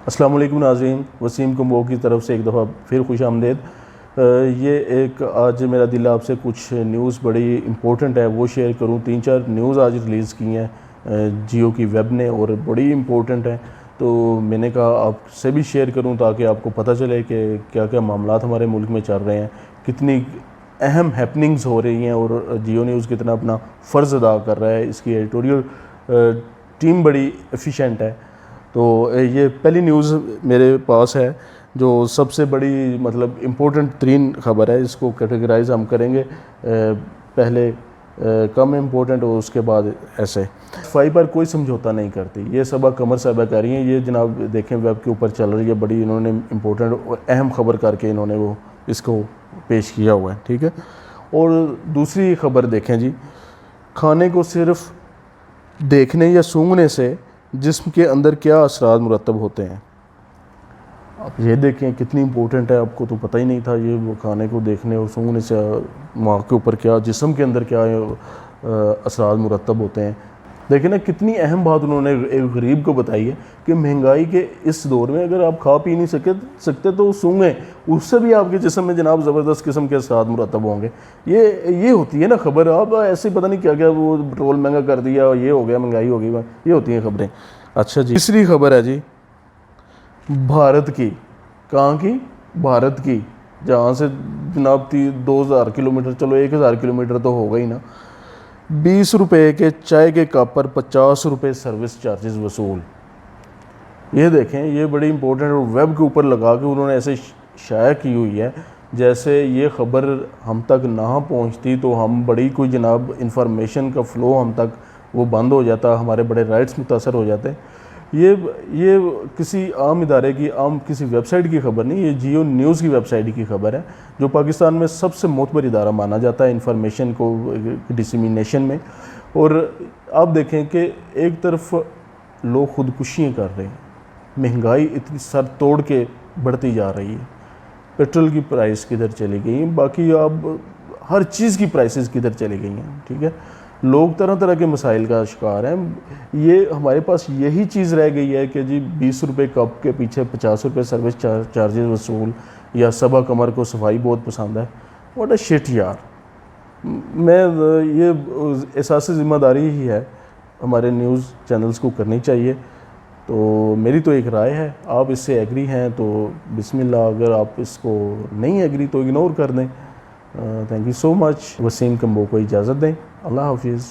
السلام علیکم ناظرین، وسیم کمبو کی طرف سے ایک دفعہ پھر خوش آمدید۔ یہ ایک آج میرا دل آپ سے کچھ نیوز بڑی امپورٹنٹ ہے وہ شیئر کروں۔ 3-4 نیوز آج ریلیز کی ہیں جیو کی ویب نے اور بڑی امپورٹنٹ ہیں، تو میں نے کہا آپ سے بھی شیئر کروں تاکہ آپ کو پتہ چلے کہ کیا کیا معاملات ہمارے ملک میں چل رہے ہیں، کتنی اہم ہیپننگز ہو رہی ہیں اور جیو نیوز کتنا اپنا فرض ادا کر رہا ہے۔ اس کی ایڈیٹوریل ٹیم بڑی ایفیشینٹ ہے۔ تو یہ پہلی نیوز میرے پاس ہے جو سب سے بڑی امپورٹنٹ ترین خبر ہے۔ اس کو کیٹیگرائز ہم کریں گے، پہلے کم امپورٹنٹ اور اس کے بعد ایسے۔ صفائی پر کوئی سمجھوتا نہیں کرتی، یہ صبا قمر صاحبہ کہہ رہی ہیں۔ یہ جناب دیکھیں ویب کے اوپر چل رہی ہے، بڑی انہوں نے امپورٹنٹ اور اہم خبر کر کے انہوں نے وہ اس کو پیش کیا ہوا ہے، ٹھیک ہے۔ اور دوسری خبر دیکھیں جی، کھانے کو صرف دیکھنے یا سونگھنے سے جسم کے اندر کیا اثرات مرتب ہوتے ہیں۔ آپ یہ دیکھیں کتنی امپورٹنٹ ہے، آپ کو تو پتہ ہی نہیں تھا یہ وہ کھانے کو دیکھنے اور سونگھنے سے ماں کے اوپر کیا، جسم کے اندر کیا اثرات مرتب ہوتے ہیں۔ دیکھیں نا کتنی اہم بات انہوں نے ایک غریب کو بتائی ہے کہ مہنگائی کے اس دور میں اگر آپ کھا پی نہیں سکتے تو سونگھیں، اس سے بھی آپ کے جسم میں جناب زبردست قسم کے اثرات مرتب ہوں گے۔ یہ ہوتی ہے نا خبر۔ آپ ایسے پتہ نہیں کیا کیا وہ پٹرول مہنگا کر دیا، یہ ہو گیا، مہنگائی ہو گئی، یہ ہوتی ہیں خبریں۔ اچھا جی، تیسری خبر ہے جی بھارت کی۔ کہاں کی؟ بھارت کی، جہاں سے جناب 2000 کلومیٹر، چلو 1000 کلومیٹر تو ہو گئی نا۔ 20 روپے کے چائے کے کپ پر 50 روپے سروس چارجز وصول۔ یہ دیکھیں، یہ بڑی امپورٹنٹ اور ویب کے اوپر لگا کے انہوں نے ایسے شائع کی ہوئی ہے جیسے یہ خبر ہم تک نہ پہنچتی تو ہم بڑی کوئی جناب انفارمیشن کا فلو ہم تک وہ بند ہو جاتا، ہمارے بڑے رائٹس متاثر ہو جاتے۔ یہ کسی عام ادارے کی، عام کسی ویب سائٹ کی خبر نہیں، یہ جیو نیوز کی ویب سائٹ کی خبر ہے جو پاکستان میں سب سے معتبر ادارہ مانا جاتا ہے انفارمیشن کو ڈسیمینیشن میں۔ اور آپ دیکھیں کہ ایک طرف لوگ خودکشیاں کر رہے ہیں، مہنگائی اتنی سر توڑ کے بڑھتی جا رہی ہے، پیٹرول کی پرائس کدھر چلی گئی ہیں، باقی اب ہر چیز کی پرائسز کدھر چلی گئی ہیں، ٹھیک ہے۔ لوگ طرح طرح کے مسائل کا شکار ہیں۔ یہ ہمارے پاس یہی چیز رہ گئی ہے کہ جی 20 روپے کپ کے پیچھے 50 روپے سروس چارجز وصول، یا صبا قمر کو صفائی بہت پسند ہے۔ واٹ اے شٹ یار۔ یہ احساس ذمہ داری ہی ہے ہمارے نیوز چینلز کو کرنی چاہیے۔ تو میری تو ایک رائے ہے، آپ اس سے ایگری ہیں تو بسم اللہ، اگر آپ اس کو نہیں ایگری تو اگنور کر دیں۔ تھینک یو سو مچ۔ وسیم کمبو کو اجازت دیں، اللہ حافظ۔